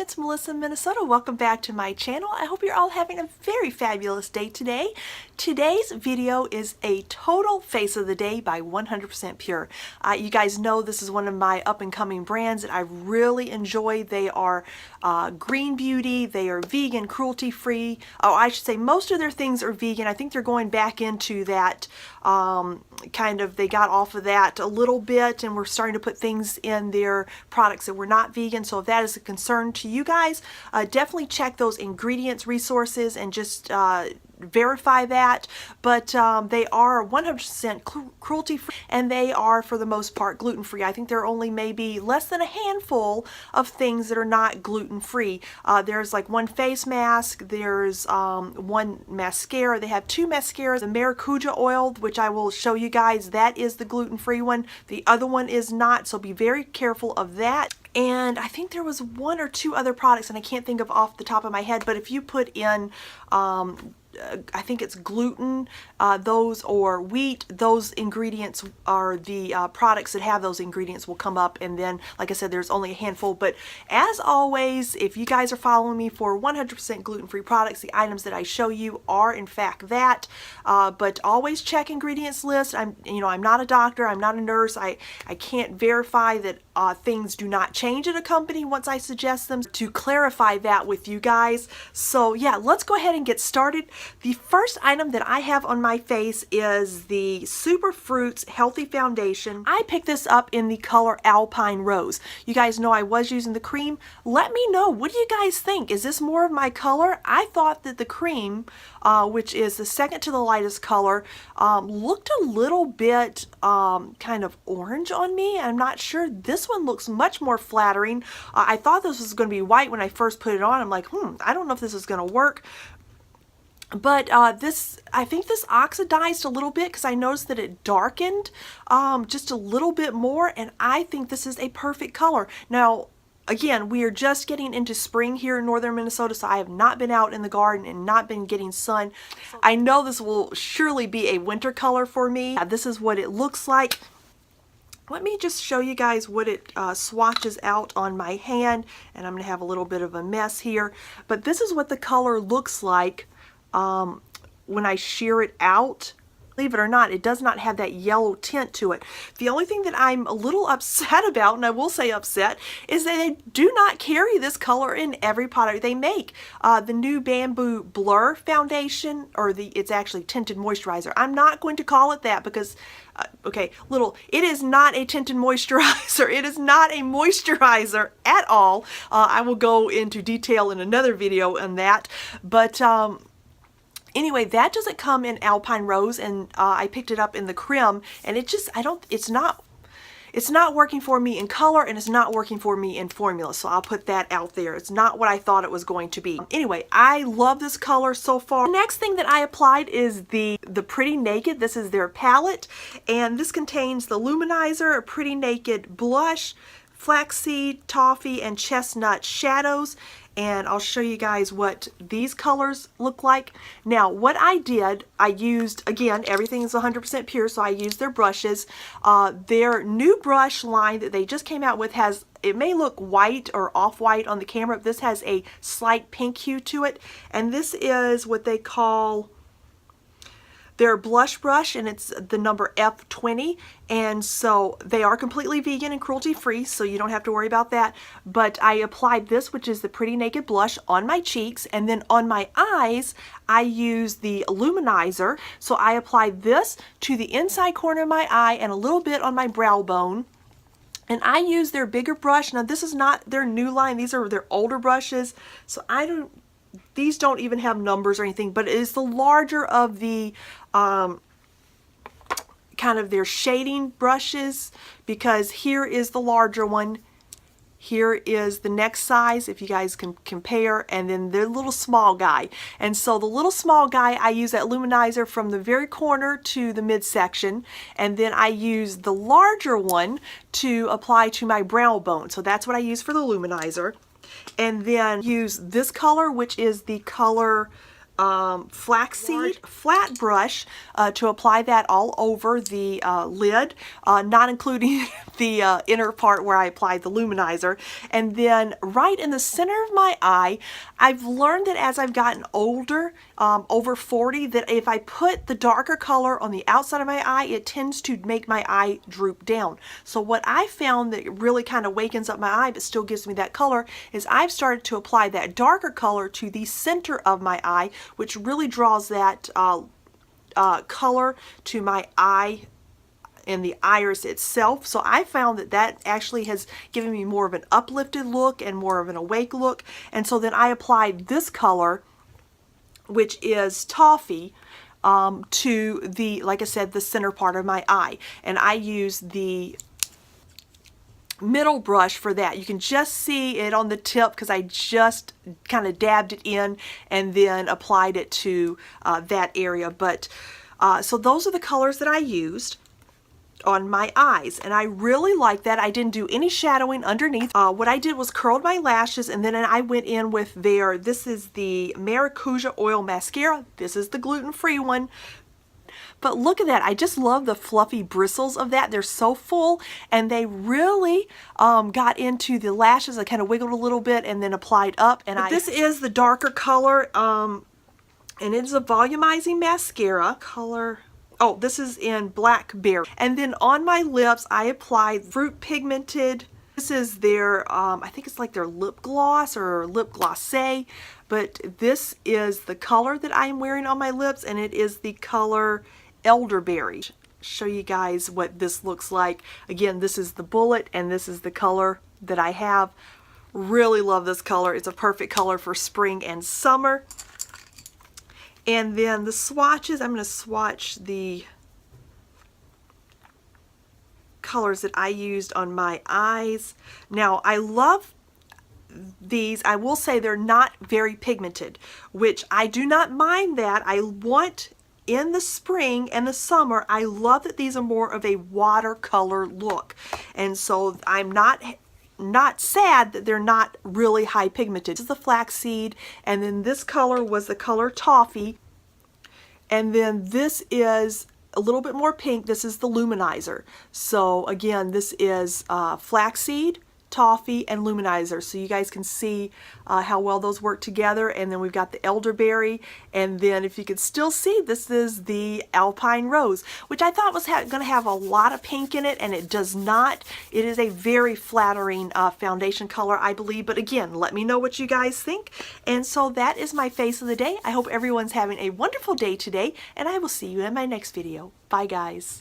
it's Melissa in Minnesota. Welcome back to my channel. I hope you're all having a very fabulous day today. Today's video is a total face of the day by 100% Pure. You guys know this is one of my up-and-coming brands that I really enjoy. They are green beauty, they are vegan, cruelty-free. Oh, I should say most of their things are vegan. I think they're going back into that they got off of that a little bit, and we're starting to put things in their products that were not vegan. So if that is a concern to you guys, definitely check those ingredients resources and just verify that. But they are 100% cruelty free, and they are for the most part gluten free. I think there are only maybe less than a handful of things that are not gluten free. There's like one face mask, there's one mascara. They have two mascaras. The maracuja oil, which I will show you guys, that is the gluten free one. The other one is not, so be very careful of that. And I think there was one or two other products, and I can't think of off the top of my head, but if you put in I think it's gluten, those, or wheat, those ingredients are the products that have those ingredients will come up. And then, like I said, there's only a handful. But as always, if you guys are following me for 100% gluten-free products, the items that I show you are in fact that. But always check ingredients list. I'm not a doctor, I'm not a nurse. I can't verify that things do not change at a company once I suggest them, to clarify that with you guys. So yeah, let's go ahead and get started. The first item that I have on my face is the Super Fruits Healthy Foundation. I picked this up in the color Alpine Rose. You guys know I was using the cream. Let me know, what do you guys think? Is this more of my color? I thought that the cream, which is the second to the lightest color, looked a little bit kind of orange on me. I'm not sure. This one looks much more flattering. I thought this was going to be white when I first put it on. I'm like, I don't know if this is going to work. But I think this oxidized a little bit, because I noticed that it darkened just a little bit more, and I think this is a perfect color. Now, again, we are just getting into spring here in northern Minnesota, so I have not been out in the garden and not been getting sun. I know this will surely be a winter color for me. This is what it looks like. Let me just show you guys what it swatches out on my hand, and I'm going to have a little bit of a mess here. But this is what the color looks like when I shear it out. Believe it or not, it does not have that yellow tint to it. The only thing that I'm a little upset about, and I will say upset, is that they do not carry this color in every product they make. The new Bamboo Blur Foundation, or it's actually tinted moisturizer. I'm not going to call it that because, it is not a tinted moisturizer. It is not a moisturizer at all. I will go into detail in another video on that. But anyway, that doesn't come in Alpine Rose, and I picked it up in the Creme, and it's not working for me in color, and it's not working for me in formula, so I'll put that out there. It's not what I thought it was going to be. Anyway, I love this color so far. The next thing that I applied is the Pretty Naked. This is their palette, and this contains the Luminizer, a Pretty Naked blush, flaxseed, toffee, and chestnut shadows. And I'll show you guys what these colors look like. Now, what I did, I used, again, everything is 100% pure, so I used their brushes. Their new brush line that they just came out with has, it may look white or off-white on the camera, but this has a slight pink hue to it. And this is what they call their blush brush, and it's the number F20, and so they are completely vegan and cruelty free, so you don't have to worry about that. But I applied this, which is the Pretty Naked blush, on my cheeks, and then on my eyes I used the Luminizer. So I applied this to the inside corner of my eye and a little bit on my brow bone. And I use their bigger brush. Now, this is not their new line, these are their older brushes, so these don't even have numbers or anything, but it is the larger of the kind of their shading brushes, because here is the larger one, here is the next size, if you guys can compare, and then the little small guy. And so the little small guy, I use that Luminizer from the very corner to the midsection, and then I use the larger one to apply to my brow bone. So that's what I use for the Luminizer. And then use this color, which is the color flaxseed flat brush to apply that all over the lid, not including the inner part where I applied the luminizer. And then right in the center of my eye, I've learned that as I've gotten older, over 40, that if I put the darker color on the outside of my eye, it tends to make my eye droop down. So what I found that really kind of wakens up my eye but still gives me that color is I've started to apply that darker color to the center of my eye, which really draws that color to my eye and the iris itself. So I found that that actually has given me more of an uplifted look and more of an awake look. And so then I applied this color, which is toffee, to the, like I said, the center part of my eye. And I use the middle brush for that. You can just see it on the tip because I just kind of dabbed it in and then applied it to that area. But so those are the colors that I used on my eyes, and I really like that. I didn't do any shadowing underneath. What I did was curled my lashes, and then I went in with this is the Maracuja Oil Mascara. This is the gluten-free one. But look at that. I just love the fluffy bristles of that. They're so full, and they really got into the lashes. I kind of wiggled a little bit and then applied up. And this is the darker color, and it's a volumizing mascara color. Oh, this is in Blackberry. And then on my lips, I applied Fruit Pigmented. This is their, I think it's like their lip gloss or lip glossé. But this is the color that I'm wearing on my lips, and it is the color Elderberry. Show you guys what this looks like. Again, this is the bullet, and this is the color that I have. Really love this color. It's a perfect color for spring and summer. And then the swatches, I'm going to swatch the colors that I used on my eyes. Now, I love these. I will say they're not very pigmented, which I do not mind that. I want in the spring and the summer, I love that these are more of a watercolor look. And so I'm not sad that they're not really high pigmented. This is the flaxseed, and then this color was the color toffee, and then this is a little bit more pink. This is the luminizer. So again, this is flaxseed, toffee, and luminizer, so you guys can see how well those work together. And then we've got the elderberry, and then if you can still see, this is the alpine rose, which I thought was going to have a lot of pink in it, and it does not. It is a very flattering foundation color, I believe. But again, let me know what you guys think. And so that is my face of the day. I hope everyone's having a wonderful day today, and I will see you in my next video. Bye, guys.